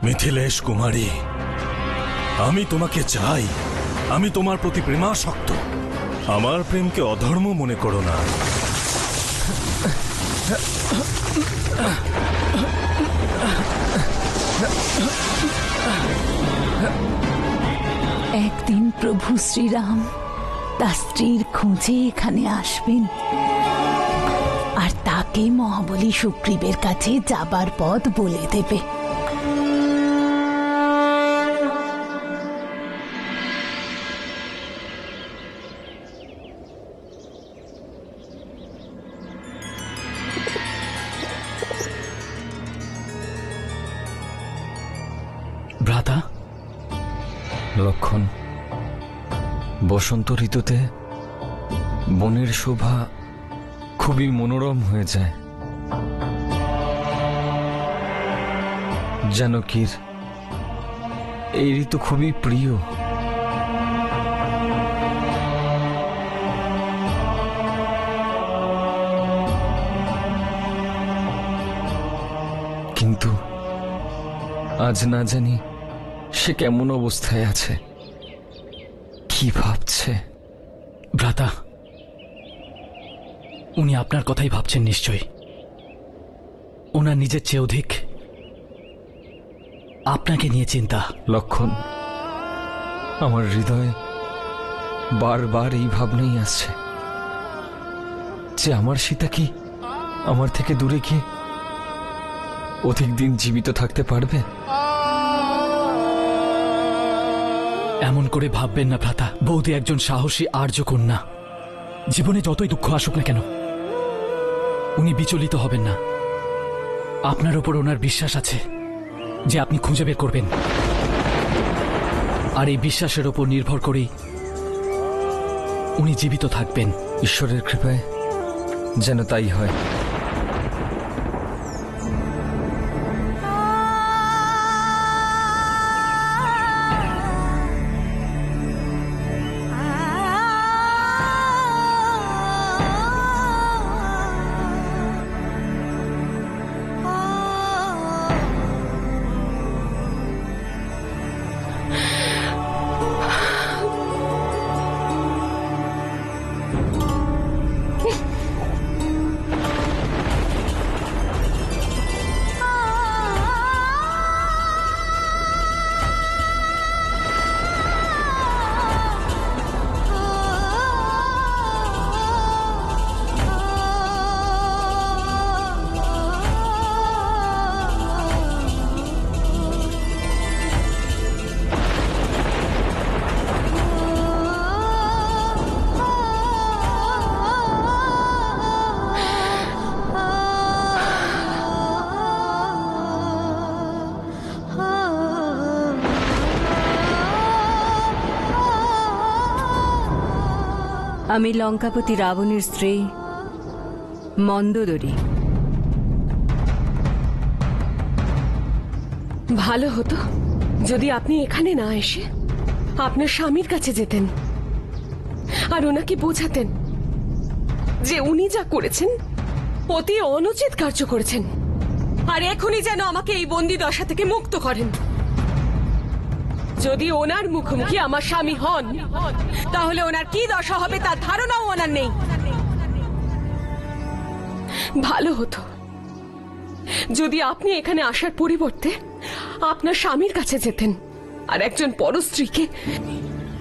মিথিলেশ কুমারী, আমি তোমাকে চাই। আমি তোমার প্রতি প্রেমাসক্ত। আমার প্রেমকে অধর্ম মনে করো না। একদিন প্রভু শ্রীরাম তার স্ত্রীর খোঁজে এখানে আসবেন, আর তাকে মহাবলী সুগ্রীবের কাছে যাবার পথ বলে দেবে। ভ্রাতা, লক্ষণ, বসন্ত ঋতুতে বনের শোভা খুবই মনোরম হয়ে যায়। জানকীর এই ঋতু খুবই প্রিয়। কিন্তু আজ না জানি সে কেমন অবস্থায় আছে, কি ভাবছে। ভ্রাতা, উনি আপনার কথাই ভাবছেন নিশ্চয়ই। ওনার নিজের চেয়ে অধিক আপনাকে নিয়ে চিন্তা। লক্ষণ, আমার হৃদয়ে বারবার এই ভাবনাই আসছে যে আমার সীতা কি আমার থেকে দূরে গিয়ে অধিক দিন জীবিত থাকতে পারবে। এমন করে ভাববেন না ভ্রাতা। বৌদি একজন সাহসী আর্য কন্যা। জীবনে যতই দুঃখ আসুক না কেন, উনি বিচলিত হবেন না। আপনার ওপর ওনার বিশ্বাস আছে যে আপনি খুঁজে বের করবেন, আর এই বিশ্বাসের ওপর নির্ভর করেই উনি জীবিত থাকবেন। ঈশ্বরের কৃপায় যেন তাই হয়। আমি লঙ্কাপতি রাবণের স্ত্রী মন্দোদরী। ভালো হতো যদি আপনি এখানে না এসে আপনার স্বামীর কাছে যেতেন আর ওনাকে বোঝাতেন যে উনি যা করেছেন অতি অনুচিত কার্য করেছেন, আর এখনই যেন আমাকে এই বন্দি দশা থেকে মুক্ত করেন। যদি ওনার মুখোমুখি আমার স্বামী হন, তাহলে ওনার কি দশা হবে তার ধারণাও ওনার নেই। ভালো হতো যদি আপনি এখানে আসার পরিবর্তে আপনার স্বামীর কাছে যেতেন, আর একজন পরস্ত্রীকে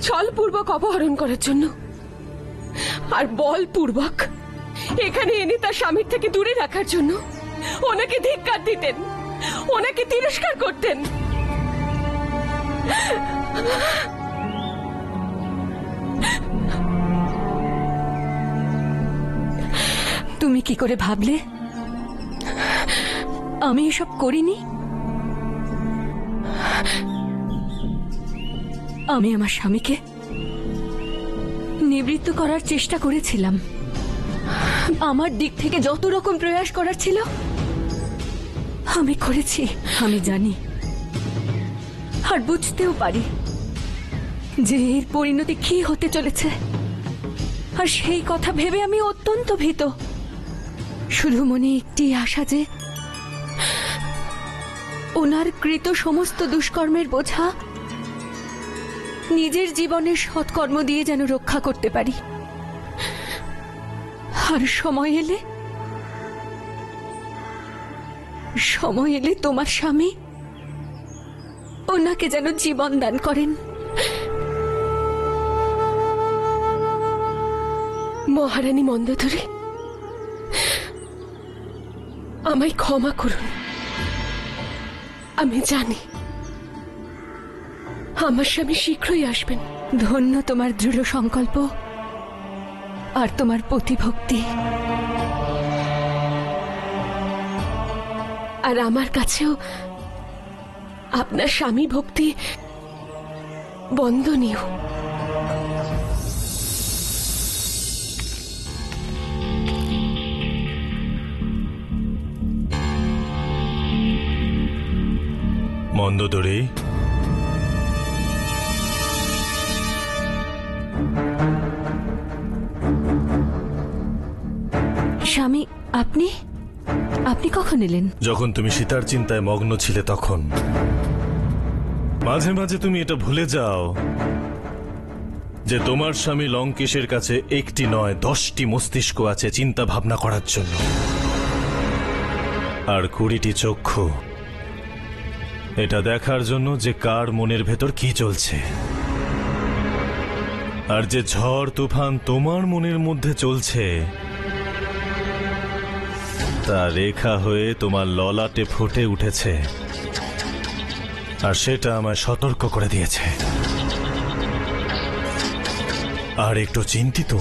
ছলপূর্বক অপহরণ করার জন্য আর বলপূর্বক এখানে এনে তার স্বামীর থেকে দূরে রাখার জন্য ওনাকে ধিক্কার দিতেন, ওনাকে তিরস্কার করতেন। তুমি কি করে ভাবলে আমি এসব করিনি? আমি আমার স্বামীকে নিবৃত্ত করার চেষ্টা করেছিলাম। আমার দিক থেকে যত রকম প্রয়াস করার ছিল আমি করেছি। আমি জানি আর বুঝতেও পারি যে এর পরিণতি কি হতে চলেছে, আর সেই কথা ভেবে আমি অত্যন্ত ভীত। শুধু মনে একটি আশা যে ওনার কৃত সমস্ত দুষ্কর্মের বোঝা নিজের জীবনের সৎকর্ম দিয়ে যেন রক্ষা করতে পারি। আর সময় এলে তোমার স্বামী ওনাকে যেন জীবন দান করেন। মহারানী মন্দোদরী, আমায় ক্ষমা করুন। আমি জানি আমার স্বামী শীঘ্রই আসবেন। ধন্য তোমার দৃঢ় সংকল্প আর তোমার প্রতিভক্তি। আর আমার কাছেও আপনার স্বামী ভক্তি বন্দনীয়। মন্দোদরী, স্বামী, আপনি কখন এলেন? যখন তুমি সীতার চিন্তায় মগ্ন ছিলে তখন। মাঝে মাঝে তুমি এটা ভুলে যাও যে তোমার স্বামী লঙ্কেশের কাছে একটি নয় 10টি মস্তিষ্ক আছে চিন্তা ভাবনা করার জন্য, আর 20টি চক্ষু এটা দেখার জন্য যে কার মনের ভেতর কি চলছে। আর যে ঝড় তুফান তোমার মনের মধ্যে চলছে তা রেখা হয়ে তোমার ললাটে ফুটে উঠেছে, আর সেটা আমায় সতর্ক করে দিয়েছে। আর একটু চিন্তিত,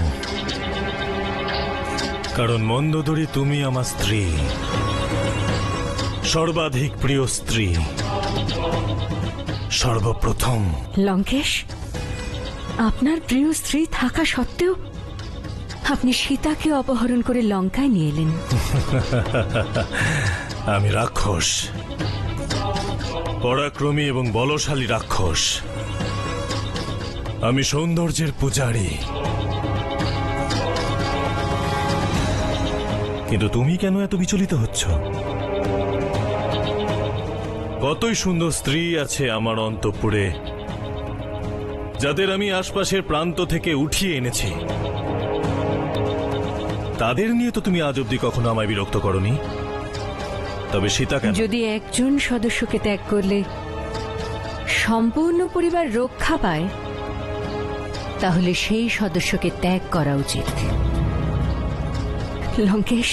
কারণ মন্দোদরী তুমি আমার স্ত্রী, সর্বাধিক প্রিয় স্ত্রী, সর্বপ্রথম। লঙ্কেশ, আপনার প্রিয় স্ত্রী থাকা সত্ত্বেও আপনি সীতাকে অপহরণ করে লঙ্কায় নিয়ে এলেন। আমি রাক্ষস, পরাক্রমী এবং বলশালী রাক্ষস। আমি সৌন্দর্যের পূজারী। কিন্তু তুমি কেন এত বিচলিত হচ্ছ? কতই সুন্দর স্ত্রী আছে আমার অন্তঃপুরে, যাদের আমি আশপাশের প্রান্ত থেকে উঠিয়ে এনেছি। তাদের নিয়ে তো তুমি আজ অব্দি কখনো আমায় বিরক্ত করনি। তবে সীতা কেন? যদি একজন সদস্যকে ত্যাগ করলে সম্পূর্ণ পরিবার রক্ষা পায়, তাহলে সেই সদস্যকে ত্যাগ করা উচিত। লঙ্কেশ,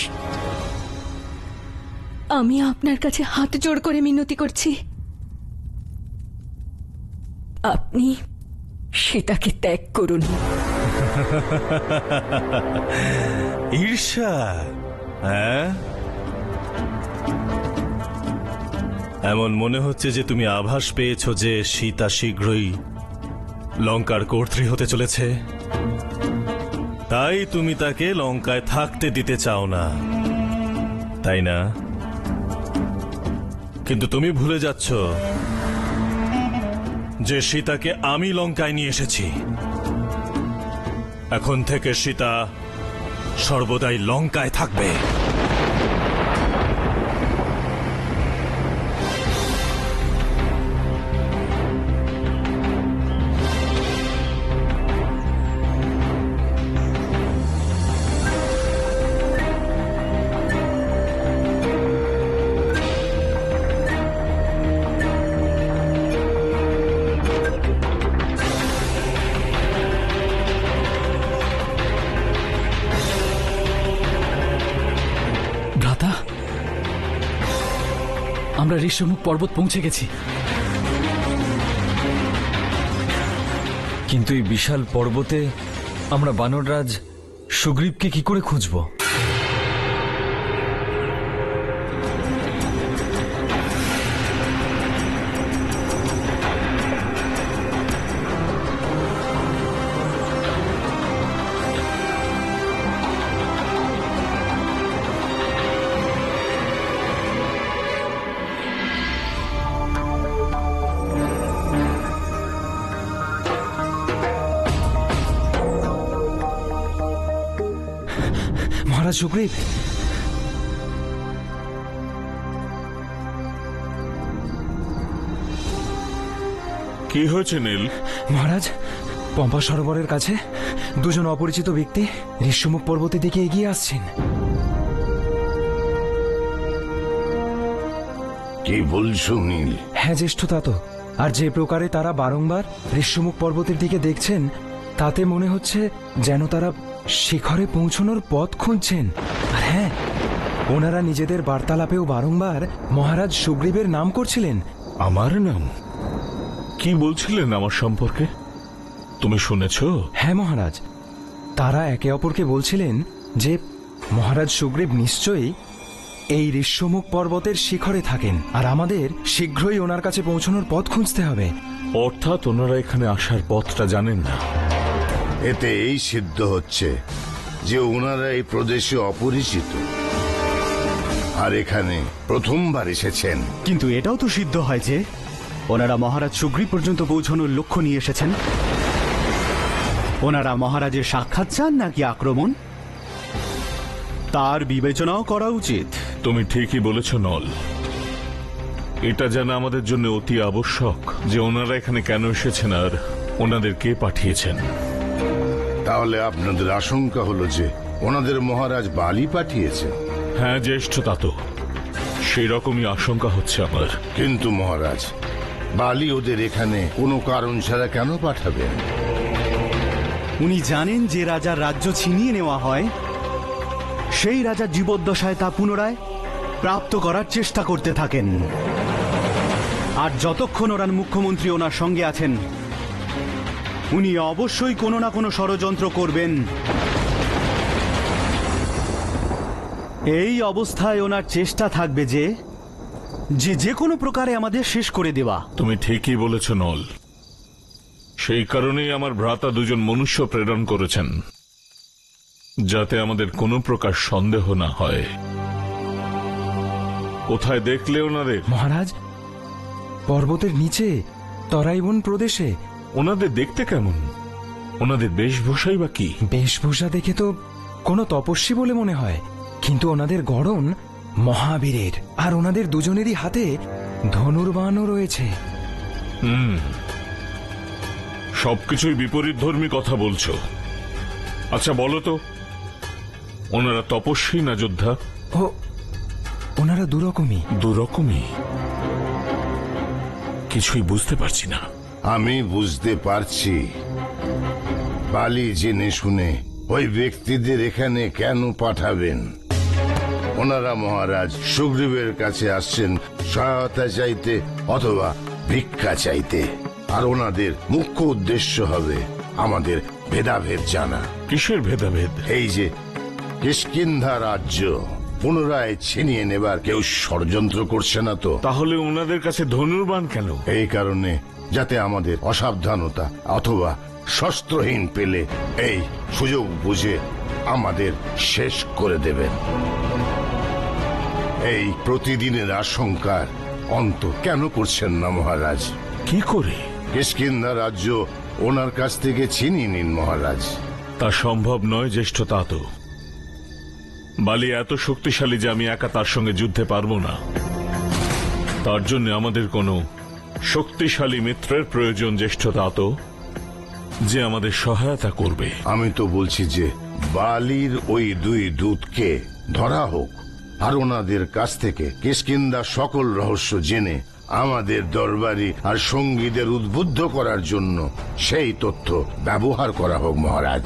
আমি আপনার কাছে হাত জোড় করে মিনতি করছি, আপনি সীতাকে ত্যাগ করুন। ঈর্ষা? হ্যাঁ, এমন মনে হচ্ছে যে তুমি আভাস পেয়েছো যে সীতা শীঘ্রই লঙ্কার কর্ত্রী হতে চলেছে, তাই তুমি তাকে লঙ্কায় থাকতে দিতে চাও না, তাই না? কিন্তু তুমি ভুলে যাচ্ছ যে সীতাকে আমি লঙ্কায় নিয়ে এসেছি। এখন থেকে সীতা সর্বদাই লঙ্কায় থাকবে। ভ্রাতা, আমরা ঋষ্যমুখ পর্বত পৌঁছে গেছি। কিন্তু এই বিশাল পর্বতে আমরা বানররাজ সুগ্রীবকে কি করে খুঁজব? মহারাজ সুগ্রীব, কি হয়েছে নীল? মহারাজ, পম্পা সরোবরের কাছে দুজন অপরিচিত ব্যক্তি ঋষ্যমুখ পর্বতের দিকে এগিয়ে আসছেন। কি বলছো নীল? হ্যাঁ জ্যেষ্ঠতা তো। আর যে প্রকারে তারা বারংবার ঋষ্যমুখ পর্বতের দিকে দেখছেন, তাতে মনে হচ্ছে যেন তারা শিখরে পৌঁছানোর পথ খুঁজছেন। আর হ্যাঁ, ওনারা নিজেদের বার্তালাপেও বারংবার মহারাজ সুগ্রীবের নাম করছিলেন। আমার নাম? কি বলছিলেন আমার সম্পর্কে? তুমি শুনেছ? হ্যাঁ মহারাজ, তারা একে অপরকে বলছিলেন যে মহারাজ সুগ্রীব নিশ্চয়ই এই ঋষ্যমুখ পর্বতের শিখরে থাকেন, আর আমাদের শীঘ্রই ওনার কাছে পৌঁছানোর পথ খুঁজতে হবে। অর্থাৎ ওনারা এখানে আসার পথটা জানেন না। এতে এই সিদ্ধ হচ্ছে যে ওনারা এই প্রদেশে অপরিচিত আর এখানে প্রথমবার এসেছেন। কিন্তু এটাও তো সিদ্ধ হয় যে ওনারা মহারাজ সুগ্রীব পর্যন্ত পৌঁছানোর লক্ষ্য নিয়ে এসেছেন। ওনারা মহারাজের সাক্ষাৎ চান নাকি আক্রমণ, তার বিবেচনাও করা উচিত। তুমি ঠিকই বলেছ নল। এটা জানা আমাদের জন্য অতি আবশ্যক যে ওনারা এখানে কেন এসেছেন আর ওনাদের কে পাঠিয়েছেন। তাহলে আপনাদের আশঙ্কা হলো যে ওনাদের মহারাজ বালি পাঠিয়েছে? হ্যাঁ জ্যেষ্ঠতা তো, সেই রকমই আশঙ্কা হচ্ছে আমার। কিন্তু মহারাজ, বালি ওদের এখানে কোনো কারণ ছাড়া কেন পাঠাবেন? উনি জানেন যে রাজার রাজ্য ছিনিয়ে নেওয়া হয়, সেই রাজার জীবদ্দশায় তা পুনরায় প্রাপ্ত করার চেষ্টা করতে থাকেন। আর যতক্ষণ ওনার মুখ্যমন্ত্রী ওনার সঙ্গে আছেন, উনি অবশ্যই কোনো না কোনো ষড়যন্ত্র করবেন। এই অবস্থায় ওনার চেষ্টা থাকবে যে কোনো প্রকারে আমাদের শেষ করে দেওয়া। তুমি ঠিকই বলেছ নল। সেই কারণেই আমার ভ্রাতা দুজন মনুষ্য প্রেরণ করেছেন, যাতে আমাদের কোনো প্রকার সন্দেহ না হয়। কোথায় দেখলে ওনাদের? মহারাজ, পর্বতের নিচে তরাইবন প্রদেশে। ওনাদের দেখতে কেমন? ওনাদের বেশভূষাই বা কি? বেশভূষা দেখে তো কোনো তপস্বী বলে মনে হয়, কিন্তু ওনাদের গড়ন মহাবীরের, আর ওনাদের দুজনেরই হাতে ধনুর্বাণও রয়েছে। সবকিছুই বিপরীত ধর্মী কথা বলছো। আচ্ছা বলো তো, ওনারা তপস্বী না যোদ্ধা? ও, ওনারা দুরকমই। দুরকমই? কিছুই বুঝতে পারছি না। আমি বুঝতে পারছি। বালি জেনে শুনে ওই ব্যক্তিদের এখানে কেন পাঠাবেন? ওনারা মহারাজ সুগ্রীবের কাছে আসছেন সহায়তা চাইতে অথবা ভিক্ষা চাইতে, আর ওনাদের মুখ্য উদ্দেশ্য হবে আমাদের ভেদাভেদ জানা। কিসের ভেদাভেদ? এই যে কিষ্কিন্ধা রাজ্য পুনরায় ছিনিয়ে নেবার কেউ ষড়যন্ত্র করছে না তো? তাহলে ওনাদের কাছে ধনুর্বাণ কেন? এই কারণে, যাতে আমাদের অসাবধানতা অথবা শস্ত্রহীন পেলে এই সুযোগ বুঝে আমাদের শেষ করে দেবেন। এই প্রতিদিনের আশঙ্কার অন্ত কেন করছেন না মহারাজ? কি করে? কিষ্কিন্ধা রাজ্য ওনার কাছ থেকে ছিনিয়ে নিন মহারাজ। তা সম্ভব নয় জ্যেষ্ঠতা তো। বালি এত শক্তিশালী যে আমি একা তার সঙ্গে যুদ্ধে পারবো না। তার জন্য আমাদের কোনো শক্তিশালী মিত্রের প্রয়োজন জ্যেষ্ঠতা তো, যে আমাদের সহায়তা করবে। আমি তো বলছি যে বালির ওই দুই দূতকে ধরা হোক, আর ওনাদের কাছ থেকে কিষ্কিন্ধা সকল রহস্য জেনে আমাদের দরবারি আর সঙ্গীদের উদ্বুদ্ধ করার জন্য সেই তথ্য ব্যবহার করা হোক মহারাজ।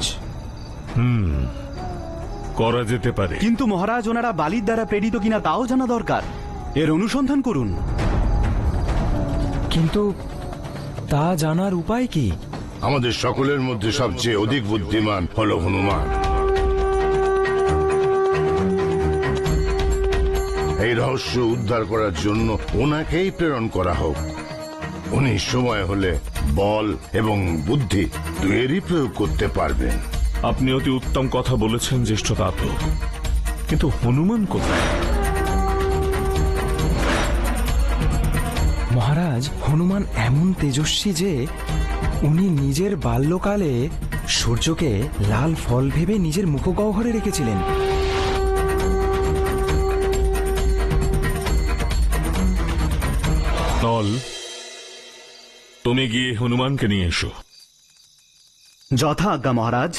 করা যেতে পারে, কিন্তু মহারাজ, ওনারা বালির দ্বারা প্রেরিত কিনা তাও জানা দরকার। এর অনুসন্ধান করুন। কিন্তু তা জানার উপায় কি? আমাদের সকলের মধ্যে সবচেয়ে অধিক বুদ্ধিমান হল হনুমান। এই রহস্য উদ্ধার করার জন্য ওনাকেই প্রেরণ করা হোক। উনি সময় হলে বল এবং বুদ্ধি দুয়েরই প্রয়োগ করতে পারবেন। আপনি অতি উত্তম কথা বলেছেন জ্যেষ্ঠতা তো, কিন্তু হনুমান কোথায়? মহারাজ, হনুমান এমন তেজস্বী যে উনি নিজের বাল্যকালে সূর্যকে লাল ফল ভেবে নিজের মুখগহ্বরে রেখেছিলেন। নল, তুমি গিয়ে হনুমানকে নিয়ে এসো। যথা আজ্ঞা মহারাজ।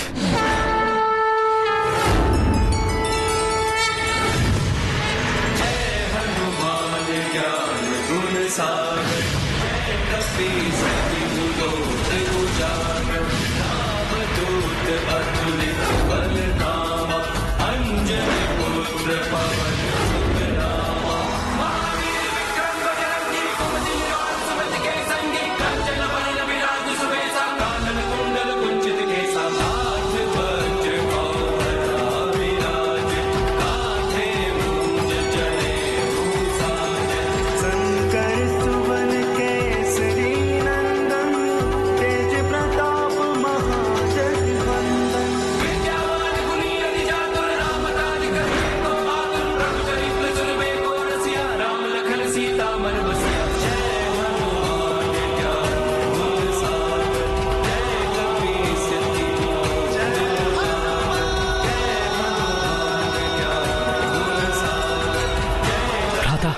ভ্রাতা,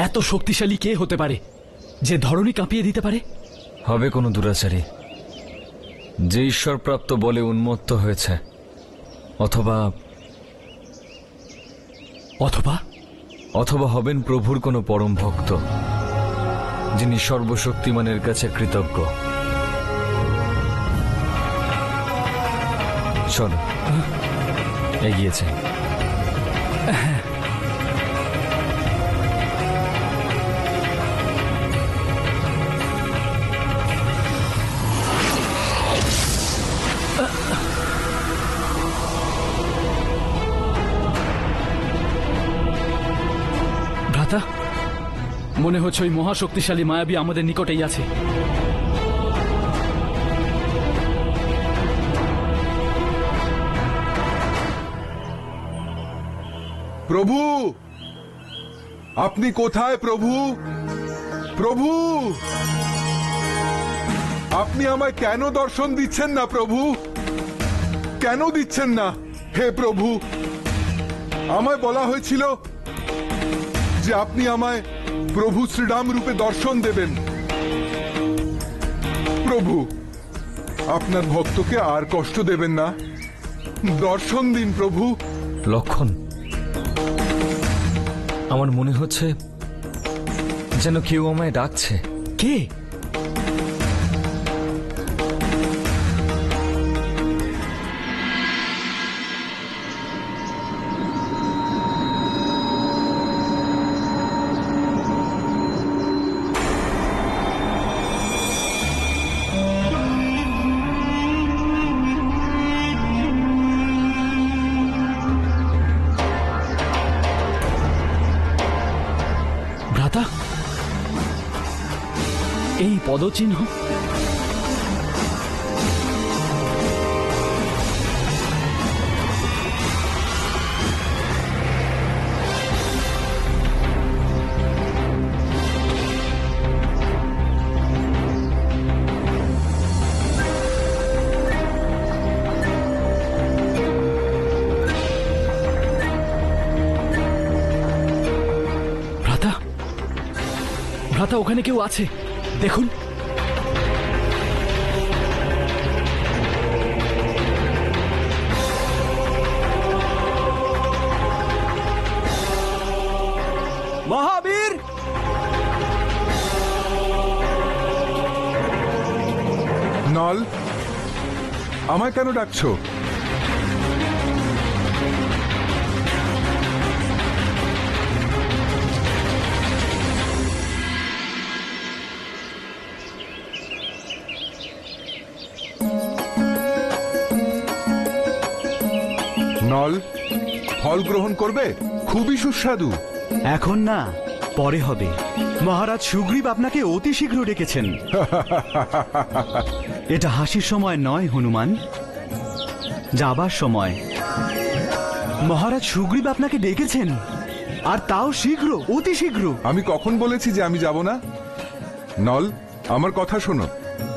এত শক্তিশালী কে হতে পারে যে ধরণী কাঁপিয়ে দিতে পারে? হবে কোনো দুরাচারী যে ঈশ্বরপ্রাপ্ত বলে উন্মত্ত হয়েছে, অথবা অথবা অথবা হবেন প্রভুর কোনো পরম ভক্ত যিনি সর্বশক্তিমানের কাছে কৃতজ্ঞ। চলো এগিয়েছে। ভ্রাতা, মনে হচ্ছে ওই মহাশক্তিশালী মায়াবী আমাদের নিকটেই আছে। প্রভু, আপনি কোথায় প্রভু? প্রভু, আপনি আমায় কেন দর্শন দিচ্ছেন না প্রভু? কেন দিচ্ছেন না? হে প্রভু, আমায় বলা হয়েছিল যে আপনি আমায় প্রভু শ্রীরাম রূপে দর্শন দেবেন। প্রভু, আপনার ভক্তকে আর কষ্ট দেবেন না, দর্শন দিন প্রভু। লক্ষণ, আমার মনে হচ্ছে যেন কেউ আমায় ডাকছে। কে? ভ্রাতা, এই পদচিহ্ন? ভ্রাতা, ভ্রাতা, ওখানে কেউ আছে, দেখুন। মহাবীর! নল, আমায় কেন ডাকছো? নল, ফল গ্রহণ করবে? খুবই সুস্বাদু। এখন না, পরে হবে। মহারাজ সুগ্রীব আপনাকে অতি শীঘ্র ডেকেছেন। এটা হাসির সময় নয় হনুমান, যাবার সময়। মহারাজ সুগ্রীব আপনাকে ডেকেছেন, আর তাও শীঘ্র, অতি শীঘ্র। আমি কখন বলেছি যে আমি যাব না? নল, আমার কথা শোনো,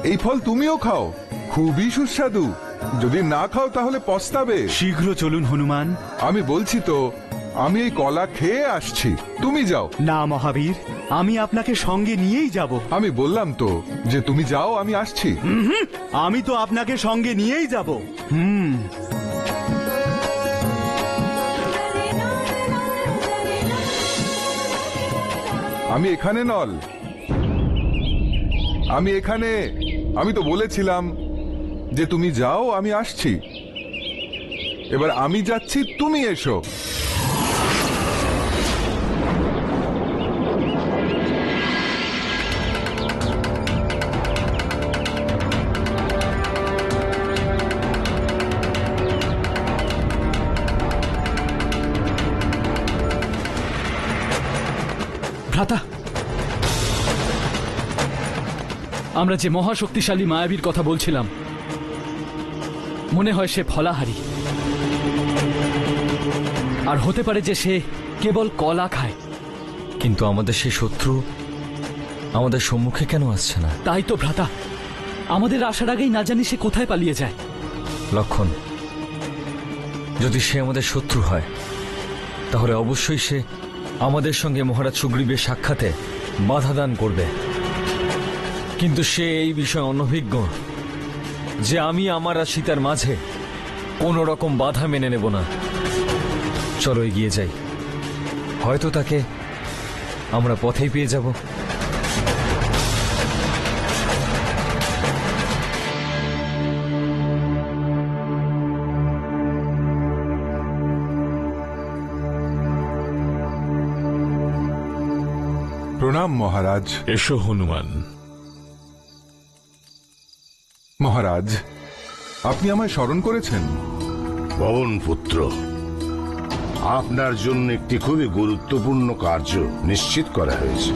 এই ফল তুমিও খাও, খুবই সুস্বাদু। যদি না খাও তাহলে পস্তাবে। শীঘ্র চলুন হনুমান। আমি বলছি তো, আমি এই কলা খেয়ে আসছি, তুমি যাও। না মহাবীর, আমি আপনাকে সঙ্গে নিয়েই যাব। আমি বললাম তো যে তুমি যাও, আমি আসছি। আমি তো আপনাকে সঙ্গে নিয়েই যাব। আমি এখানে নল, আমি এখানে। আমি তো বলেছিলাম যে তুমি যাও, আমি আসছি। এবার আমি যাচ্ছি, তুমি এসো। ভ্রাতা, আমরা যে মহাশক্তিশালী মায়াবীর কথা বলছিলাম, মনে হয় সে ফলাহারি। আর হতে পারে যে সে কেবল কলা খায়। কিন্তু আমাদের সেই শত্রু আমাদের সম্মুখে কেন আসছে না? তাই তো ভ্রাতা, আমাদের আসার আগেই না জানি সে কোথায় পালিয়ে যায়। লক্ষণ, যদি সে আমাদের শত্রু হয় তাহলে অবশ্যই সে আমাদের সঙ্গে মহারাজ সুগ্রীবের সাক্ষাতে বাধা দান করবে। কিন্তু সে এই বিষয়ে অনভিজ্ঞ যে আমি আমার আর সীতার মাঝে কোনো রকম বাধা মেনে নেব না। চলো এগিয়ে যাই, হয়তো তাকে আমরা পথেই পেয়ে যাব। প্রণাম মহারাজ। এসো হনুমান। মহারাজ, আপনি আমায় স্মরণ করেছেন? পবন পুত্র, আপনার জন্য একটি খুবই গুরুত্বপূর্ণ কার্য নিশ্চিত করা হয়েছে।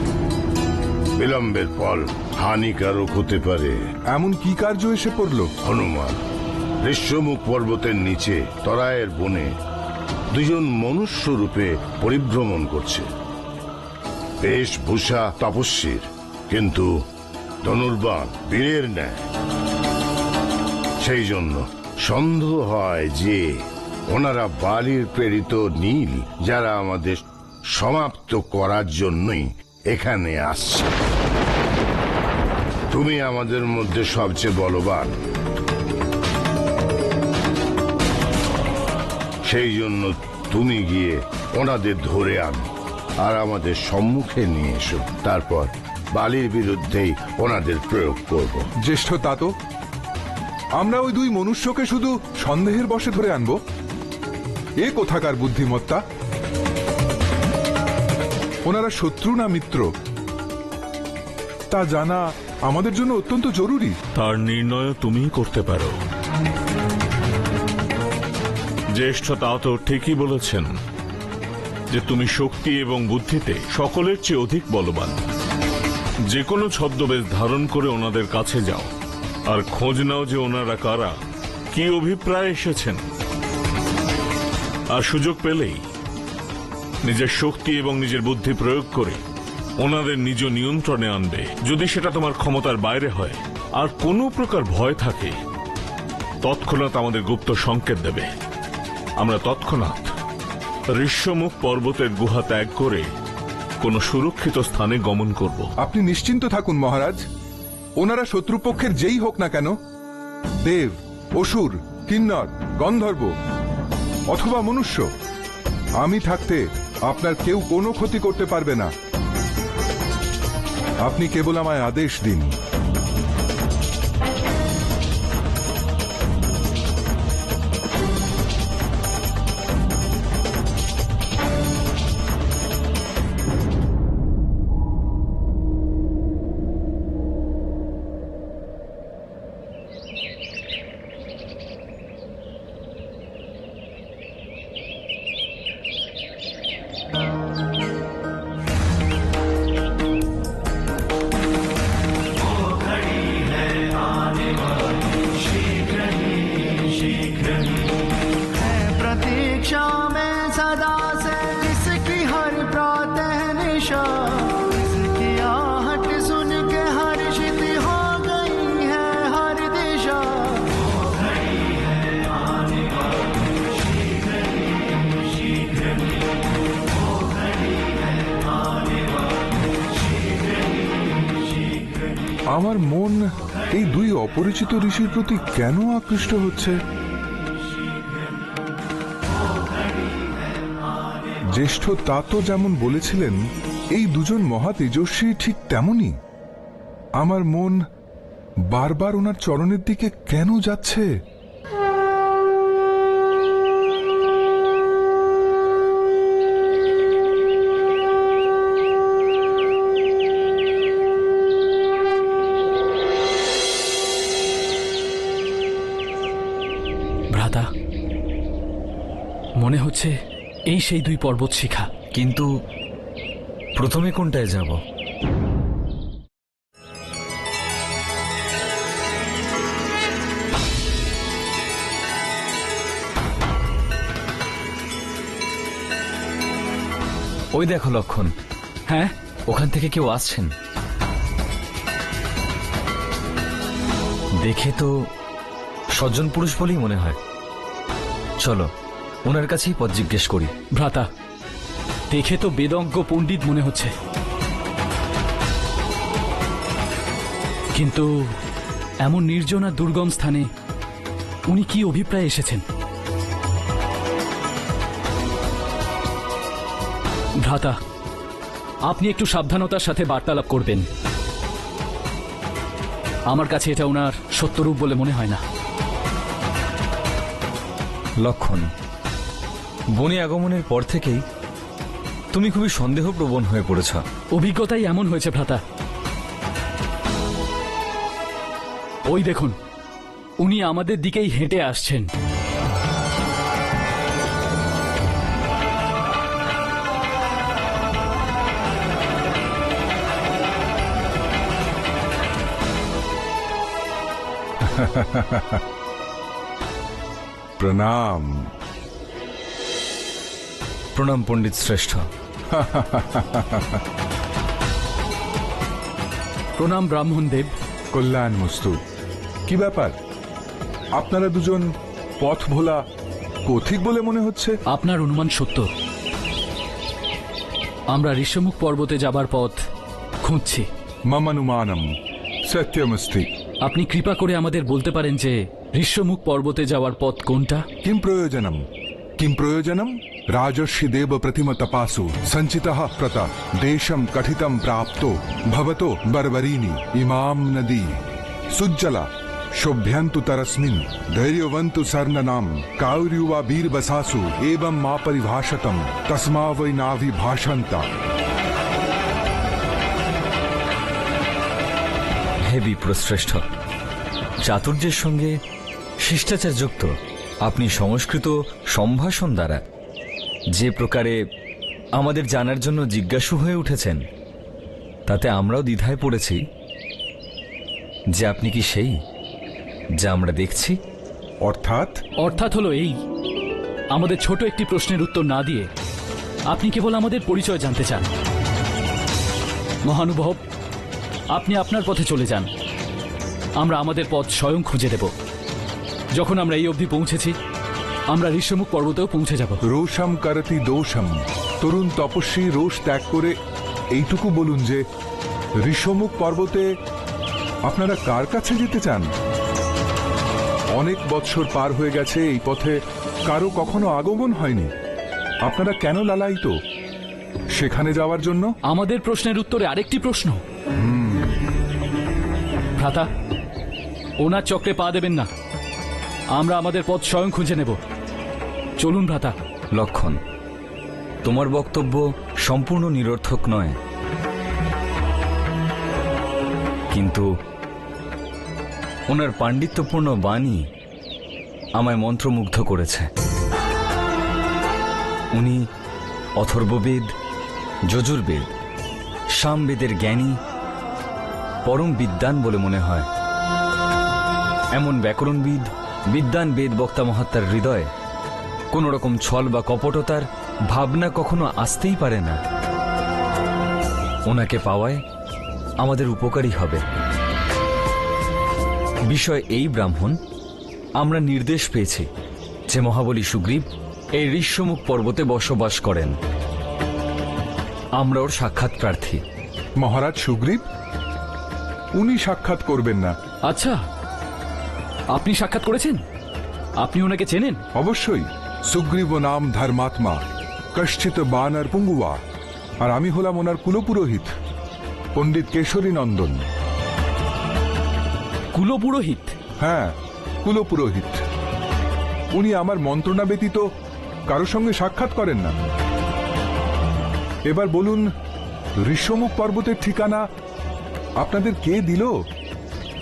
বিলম্বের ফল হানিকারক হতে পারে। এমন কি কার্য এসে পড়ল? হনুমান ঋষ্যমুখ পর্বতের নিচে তরায়ের বনে দুজন মনুষ্য রূপে পরিভ্রমণ করছে। বেশভূষা তপস্বীর, কিন্তু ধনুর্বাণ বীরের ন্যায়। সেই জন্য সন্দেহ হয় যে ওনারা বালির প্রেরিত নীল, যারা আমাদের সমাপ্ত করার জন্যই এখানে আসছে। তুমি আমাদের মধ্যে সবচেয়ে বলবান, সেই জন্য তুমি গিয়ে ওনাদের ধরে আনো আর আমাদের সম্মুখে নিয়ে এসো। তারপর বালির বিরুদ্ধেই ওনাদের প্রয়োগ করব। জ্যেষ্ঠ তাতো, আমরা ওই দুই মনুষ্যকে শুধু সন্দেহের বশে ধরে আনবো? এ কোথাকার বুদ্ধিমত্তা? ওনারা শত্রু না মিত্র তা জানা আমাদের জন্য অত্যন্ত জরুরি। তার নির্ণয় তুমিই করতে পারো। জ্যেষ্ঠ তাতো ঠিকই বলেছেন যে তুমি শক্তি এবং বুদ্ধিতে সকলের চেয়ে অধিক বলবান। যে কোনো ছদ্মবেশ ধারণ করে ওনাদের কাছে যাও আর খোঁজ নাও যে ওনারা কারা, কি অভিপ্রায় এসেছেন। আর সুযোগ পেলেই নিজের শক্তি এবং নিজের বুদ্ধি প্রয়োগ করে ওনাদের নিজ নিয়ন্ত্রণে আনবে। যদি সেটা তোমার ক্ষমতার বাইরে হয় আর কোনো প্রকার ভয় থাকে, তৎক্ষণাৎ আমাদের গুপ্ত সংকেত দেবে। আমরা তৎক্ষণাৎ ঋষ্যমুখ পর্বতের গুহা ত্যাগ করে কোনো সুরক্ষিত স্থানে গমন করব। আপনি নিশ্চিন্ত থাকুন মহারাজ, ওনারা শত্রুপক্ষের যেই হোক না কেন, দেব, অসুর, কিন্নর, গন্ধর্ব অথবা মনুষ্য, আমি থাকতে আপনার কেউ কোনো ক্ষতি করতে পারবে না। আপনি কেবল আমায় আদেশ দিন। আমার মন এই দুই অপরিচিত ঋষির প্রতি কেন আকৃষ্ট হচ্ছে? জ্যেষ্ঠ তাতো যেমন বলেছিলেন এই দুজন মহা তেজস্বী, ঠিক তেমনই আমার মন বারবার ওনার চরণের দিকে কেন যাচ্ছে? ভ্রাতা, মনে হচ্ছে এই সেই দুই পর্বত শিখা। কিন্তু প্রথমে কোনটায় যাব? ওই দেখো লক্ষণ, হ্যাঁ, ওখান থেকে কেউ আসছেন। দেখে তো সজ্জন পুরুষ বলেই মনে হয়। চলো ওনার কাছেই পথ জিজ্ঞেস করি। ভ্রাতা, দেখে তো বেদজ্ঞ পণ্ডিত মনে হচ্ছে, কিন্তু এমন নির্জন আর দুর্গম স্থানে উনি কি অভিপ্রায়ে এসেছেন? ভ্রাতা, আপনি একটু সাবধানতার সাথে বার্তালাপ করবেন। আমার কাছে এটা ওনার সত্যরূপ বলে মনে হয় না। লক্ষণ, বনে আগমনের পর থেকেই তুমি খুবই সন্দেহপ্রবণ হয়ে পড়েছ। অভিজ্ঞতাই এমন হয়েছে ভ্রাতা। ওই দেখুন, উনি আমাদের দিকেই হেঁটে আসছেন। প্রণাম। প্রণাম পণ্ডিত শ্রেষ্ঠ। প্রণাম ব্রাহ্মণ দেব। কল্যাণ মস্তু। কি ব্যাপার, আপনারা দুজন পথ ভোলা পথিক বলে মনে হচ্ছে? আপনার অনুমান সত্য। আমরা ঋষ্যমুখ পর্বতে যাবার পথ খুঁজছি। মমানুমানম সত্যমস্তি। আপনি কৃপা করে আমাদের বলতে পারেন যে ঋষ্যমুখ পর্বতে যাওয়ার পথ কোনটা? কিম প্রয়োজনম? কিম প্রয়োজনম? রাজর্ষি দেব প্রতিম তপাসু সঞ্চিতঃ প্রত দেশম কঠিতম প্রাপ্তো ভবতো বর্বরিণী ইমাম নদী সুজ্জলা শোভ্যন্তু তরস্মিন ধৈর্যবন্তু সর্ণনাম কাউর্युवा বীরবসাসু एवं मा परिभाषतम तस्मा वै नाभि भाषन्ता। হে বিপ্রশ্রেষ্ঠ, চাতুর্যের সঙ্গে শিষ্টাচার যুক্ত আপনি সংস্কৃত সম্ভাষণ দ্বারা যে প্রকারে আমাদের জানার জন্য জিজ্ঞাসু হয়ে উঠেছেন, তাতে আমরাও দ্বিধায় পড়েছি যে আপনি কি সেই যা আমরা দেখছি। অর্থাৎ হলো এই, আমাদের ছোট একটি প্রশ্নের উত্তর না দিয়ে আপনি কেবল আমাদের পরিচয় জানতে চান। মহানুভব, আপনি আপনার পথে চলে যান, আমরা আমাদের পথ স্বয়ং খুঁজে দেব। যখন আমরা এই অবধি পৌঁছেছি, আমরা ঋষ্যমুখ পর্বতেও পৌঁছে যাব। রোষম করতি দোষম। তরুণ তপস্বী রোষ ত্যাগ করে এইটুকু বলুন যে ঋষ্যমুখ পর্বতে আপনারা কার কাছে যেতে চান? অনেক বৎসর পার হয়ে গেছে, এই পথে কারো কখনো আগমন হয়নি। আপনারা কেন লালায়িত সেখানে যাওয়ার জন্য? আমাদের প্রশ্নের উত্তরে আরেকটি প্রশ্ন। ভ্রাতা, ওনার চক্রে পা দেবেন না, আমরা আমাদের পথ স্বয়ং খুঁজে নেব। চলুন ভ্রাতা। লক্ষণ, তোমার বক্তব্য সম্পূর্ণ নিরর্থক নয়, কিন্তু ওনার পাণ্ডিত্যপূর্ণ বাণী আমায় মন্ত্রমুগ্ধ করেছে। উনি অথর্ববেদ, যজুর্বেদ, সামবেদের জ্ঞানী, পরম বিদ্বান বলে মনে হয়। এমন ব্যাকরণবিদ, বিদ্বান বেদ বক্তা মহাত্মার হৃদয়ে কোন রকম ছল বা কপটতার ভাবনা কখনো আসতেই পারে না। ওনাকে পাওয়ায় আমাদের উপকারী হবে। বিষয় এই ব্রাহ্মণ, আমরা নির্দেশ পেয়েছি যে মহাবলী সুগ্রীব এই ঋষ্যমুখ পর্বতে বসবাস করেন। আমরা ওর সাক্ষাৎ প্রার্থী। মহারাজ সুগ্রীব? উনি সাক্ষাৎ করবেন না। আচ্ছা, আপনি সাক্ষাৎ করেছেন? আপনি ওনাকে চেনেন? অবশ্যই। সুগ্রীব নাম ধর্মাত্মা, কশ্চিত বানর পুঙ্গুয়া। আর আমি হলাম ওনার কুলপুরোহিত, পণ্ডিত কেশরী নন্দন। কুলপুরোহিত? হ্যাঁ, কুলপুরোহিত। উনি আমার মন্ত্রণা ব্যতীত কারোর সঙ্গে সাক্ষাৎ করেন না। এবার বলুন, ঋষ্যমুখ পর্বতের ঠিকানা আপনাদের কে দিল?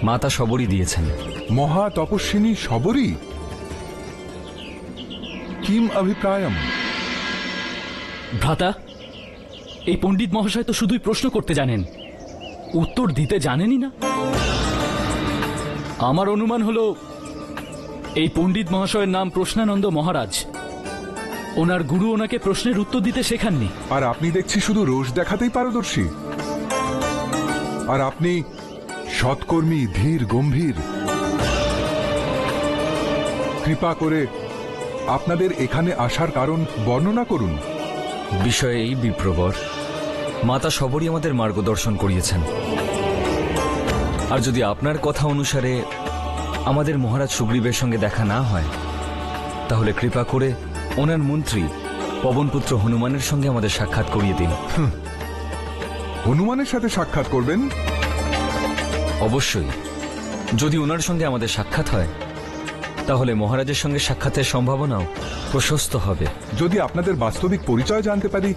মাতা সবরই দিয়েছেন। মহা তপস্বিনী সবরী? কিম অভিপ্রায়ম? ভ্রাতা, এই পণ্ডিত মহাশয় তো শুধুই প্রশ্ন করতে জানেন, উত্তর দিতে জানেনই না। আমার অনুমান হলো এই পণ্ডিত মহাশয়ের নাম প্রশ্নানন্দ মহারাজ। ওনার গুরু ওনাকে প্রশ্নের উত্তর দিতে শেখাননি। আর আপনি দেখছি শুধু রোষ দেখাতেই পারদর্শী। আর আপনি সৎকর্মী, ধীর, গম্ভীর। কৃপা করে আপনাদের এখানে আসার কারণ বর্ণনা করুন। বিষয়ে এই বিপ্রবর, মাতা সবরই আমাদের মার্গদর্শন করিয়েছেন। আর যদি আপনার কথা অনুসারে আমাদের মহারাজ সুগ্রীবের সঙ্গে দেখা না হয়, তাহলে কৃপা করে ওনার মন্ত্রী পবনপুত্র হনুমানের সঙ্গে আমাদের সাক্ষাৎ করিয়ে দিন। হনুমানের সাথে সাক্ষাৎ করবেন? অবশ্যই। যদি ওনার সঙ্গে আমাদের সাক্ষাৎ হয়, তাহলে মহারাজের সঙ্গে সাক্ষাতের সম্ভাবনাও প্রশস্ত হবে। যদি আপনাদের বাস্তবিক পরিচয় জানতে পারি,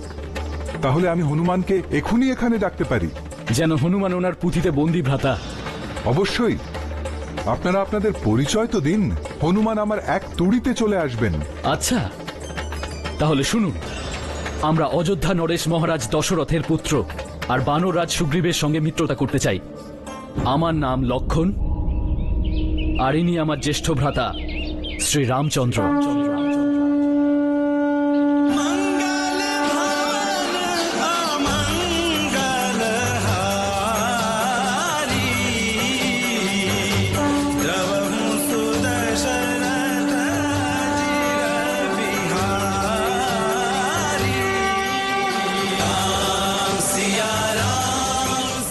তাহলে আমি হনুমানকে এখনই এখানে ডাকতে পারি। যেন হনুমান ওনার পুঁথিতে বন্দী, ভ্রাতা। অবশ্যই। আপনারা আপনাদের পরিচয় তো দিন। হনুমান আমার এক তুড়িতে চলে আসবেন। আচ্ছা, তাহলে শুনুন। আমরা অযোধ্যা নরেশ মহারাজ দশরথের পুত্র আর বানর রাজ সুগ্রীবের সঙ্গে মিত্রতা করতে চাই। আমার নাম লক্ষণ, আর ইনি আমার জ্যেষ্ঠ ভ্রাতা শ্রী রামচন্দ্র।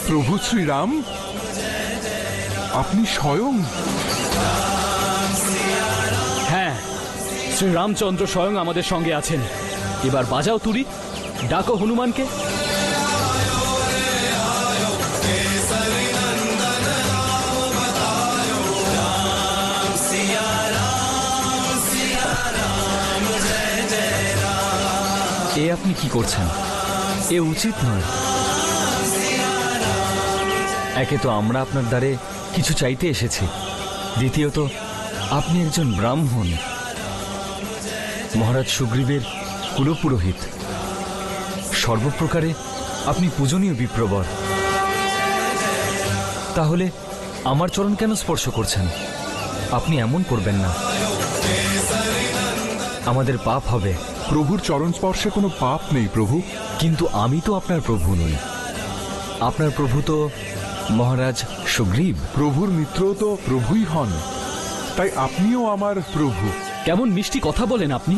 প্রভু শ্রীরাম, আপনি স্বয়ং? হ্যাঁ, শ্রী রামচন্দ্র স্বয়ং আমাদের সঙ্গে আছেন। এবার বাজাও তুড়ি, ডাকো হনুমানকে। এ আপনি কি করছেন? এ উচিত নয়। একে তো আমরা আপনার দ্বারে কিছু চাইতে এসেছি, দ্বিতীয়ত আপনি একজন ব্রাহ্মণ, মহারাজ সুগ্রীবের কুলপুরোহিত। সর্বপ্রকারে আপনি পূজনীয় বিপ্রবর। তাহলে আমার চরণ কেন স্পর্শ করছেন? আপনি এমন করবেন না, আমাদের পাপ হবে। প্রভুর চরণ স্পর্শে কোনো পাপ নেই প্রভু। কিন্তু আমি তো আপনার প্রভু নই। আপনার প্রভু তো মহারাজ সুগ্রীব। প্রভুর মিত্র তো প্রভুই হন, তাই আপনিও আমার প্রভু। কেমন মিষ্টি কথা বলেন আপনি,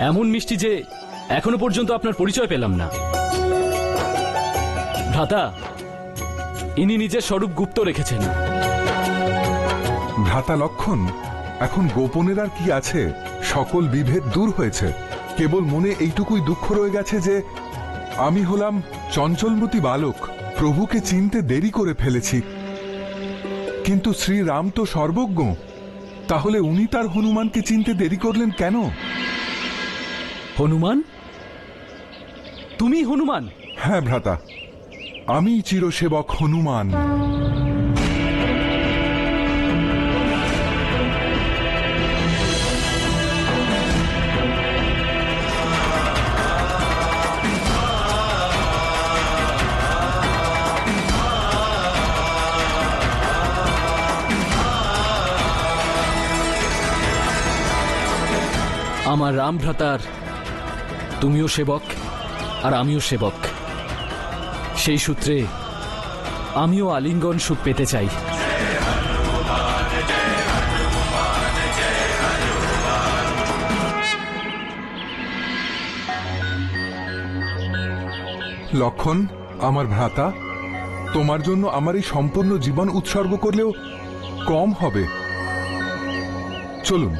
এমন মিষ্টি যে এখনো পর্যন্ত আপনার পরিচয় পেলাম না। ভ্রাতা, ইনি নিজের স্বরূপ গুপ্ত রেখেছেন। ভ্রাতা লক্ষণ, এখন গোপনের আর কি আছে? সকল বিভেদ দূর হয়েছে। কেবল মনে এইটুকুই দুঃখ রয়ে গেছে যে আমি হলাম চঞ্চলমতি বালক, প্রভুকে চিনতে দেরি করে ফেলেছি। কিন্তু শ্রীরাম তো সর্বজ্ঞ, তাহলে উনি তার হনুমানকে চিনতে দেরি করলেন কেন? হনুমান? তুমি হনুমান? হ্যাঁ ভ্রাতা, আমি চিরসেবক হনুমান। আমার রাম ভ্রাতার তুমিও সেবক আর আমিও সেবক। সেই সূত্রে আমিও আলিঙ্গন সুখ পেতে চাই। লক্ষণ, আমার ভ্রাতা, তোমার জন্য আমার এই সম্পূর্ণ জীবন উৎসর্গ করলেও কম হবে। চলুন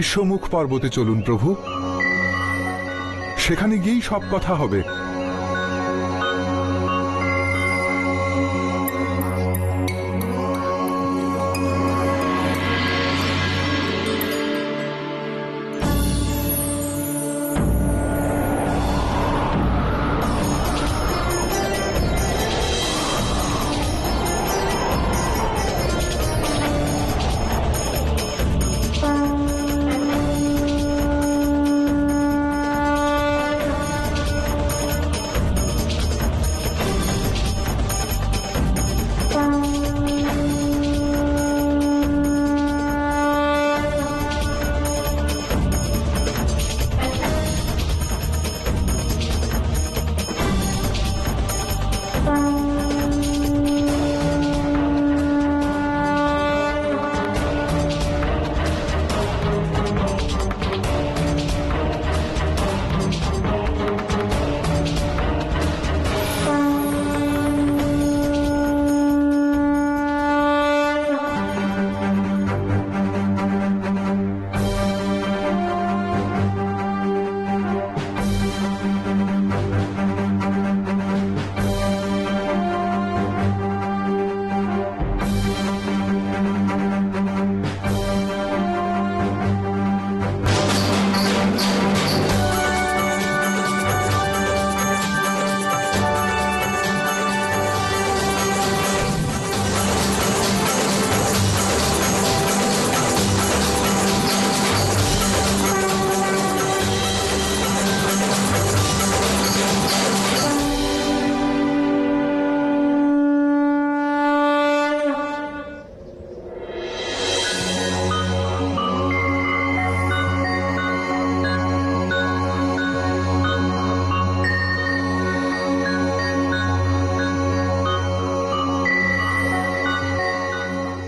ঋষ্যমুখ পর্বতে চলুন প্রভু, সেখানে গিয়েই সব কথা হবে।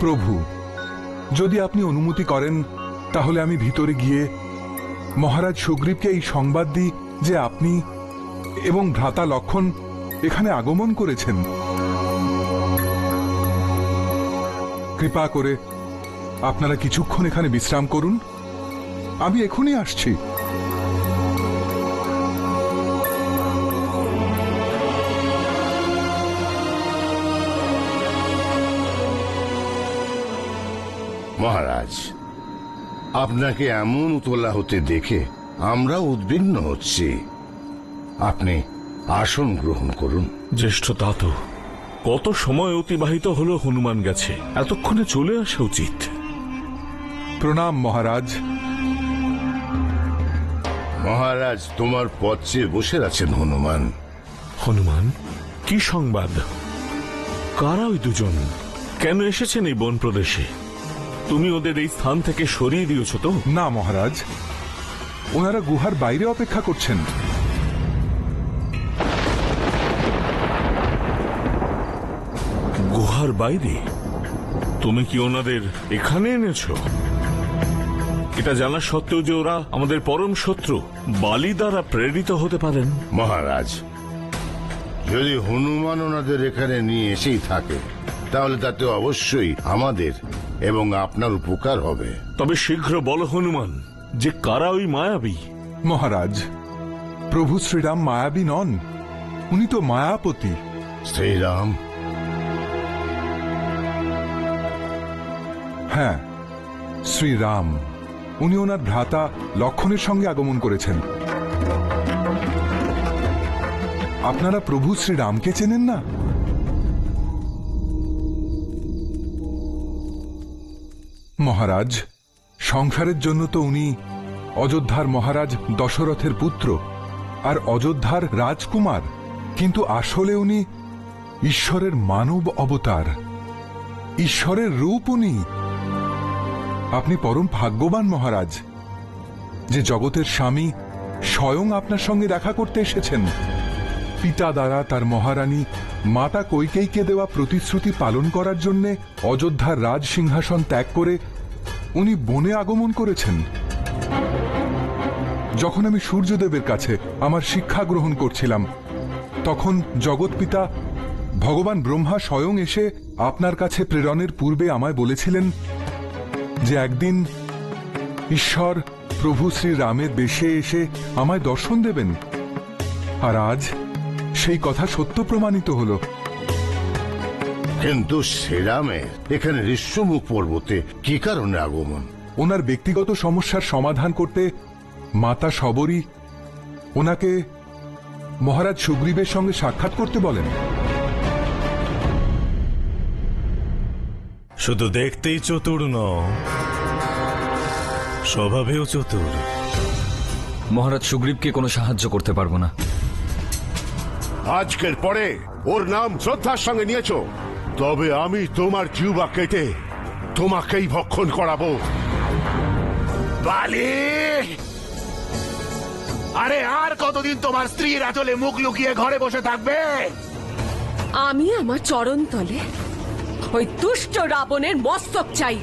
প্রভু, যদি আপনি অনুমতি করেন তাহলে আমি ভিতরে গিয়ে মহারাজ সুগ্রীবকে এই সংবাদ দিই যে আপনি এবং ভ্রাতা লক্ষণ এখানে আগমন করেছেন। কৃপা করে আপনারা কিছুক্ষণ এখানে বিশ্রাম করুন, আমি এখনই আসছি। মহারাজ, আপনাকে এমন উতলা হতে দেখে আমরা উদ্বিগ্ন হচ্ছি। আপনি আসন গ্রহণ করুন। জ্যেষ্ঠ তাত, কত সময় অতিবাহিত হলো, হনুমান গেছে, এতক্ষণে চলে আসা উচিত। প্রণাম মহারাজ। মহারাজ তোমার পথ চেয়ে বসে আছেন হনুমান। হনুমান, কি সংবাদ? কারা ওই দুজন? কেন এসেছেন এই বন প্রদেশে? তুমি ওদের এই স্থান থেকে সরিয়ে দিয়েছ তো? না মহারাজ, ওনারা গুহার বাইরে অপেক্ষা করছেন। গুহার বাইরে? তুমি কি ওনাদের এখানে এনেছো? এটা জানা সত্ত্বেও যে ওরা আমাদের পরম শত্রু, বালি দ্বারা প্রেরিত হতে পারেন। মহারাজ, যদি হনুমান ওনাদের এখানে নিয়ে এসেই থাকে তাহলে তাতে অবশ্যই আমাদের এবং আপনার উপকার হবে। তবে শীঘ্র বলো হনুমান, যে কারা ওই মায়াবী? মহারাজ, প্রভু শ্রীরাম মায়াবী নন, উনি তো মায়াপতি। শ্রীরাম? হ্যাঁ, শ্রীরাম। উনি ওনার ভ্রাতা লক্ষণের সঙ্গে আগমন করেছেন। আপনারা প্রভু শ্রীরামকে চেনেন না? মহারাজ, সংসারের জন্য তো উনি অযোধ্যার মহারাজ দশরথের পুত্র আর অযোধ্যার রাজকুমার, কিন্তু আসলে উনি ঈশ্বরের মানব অবতার, ঈশ্বরের রূপ উনি। আপনি পরম ভাগ্যবান মহারাজ যে জগতের স্বামী স্বয়ং আপনার সঙ্গে দেখা করতে এসেছেন। পিতা দ্বারা তার মহারানী মাতা কৈকেয়ীকে দেওয়া প্রতিশ্রুতি পালন করার জন্য অযোধ্যার রাজ সিংহাসন ত্যাগ করে উনি বনে আগমন করেছেন। যখন আমি সূর্যদেবের কাছে আমার শিক্ষা গ্রহণ করছিলাম তখন জগৎপিতা ভগবান ব্রহ্মা স্বয়ং এসে আপনার কাছে প্রেরণের পূর্বে আমায় বলেছিলেন যে একদিন ঈশ্বর প্রভু শ্রী রামের বেশে এসে আমায় দর্শন দেবেন, আর আজ সেই কথা সত্য প্রমাণিত হলো। কিন্তু শ্রীরামের এখানে ঋষ্যমুখ পর্বতে কি কারণে আগমন? ওনার ব্যক্তিগত সমস্যার সমাধান করতে মাতা শবরী ওনাকে মহারাজ সুগ্রীবের সঙ্গে সাক্ষাৎ করতে বলেন। শুধু দেখতেই চতুর নও, স্বভাবেও চতুর। মহারাজ সুগ্রীবকে কোনো সাহায্য করতে পারবো না। আজকের পরে ওর নাম শ্রদ্ধার সঙ্গে নিয়েছো, তবে আমি তোমার জিহ্বা কেটে তোমাকেই ভক্ষণ করাবো। বালি! আরে আর কতদিন তোমার স্ত্রীর আঁচলে মুখ লুকিয়ে ঘরে বসে থাকবে? আমি আমার চরণ তলে ওই দুষ্ট রাবণের মস্তক চাই।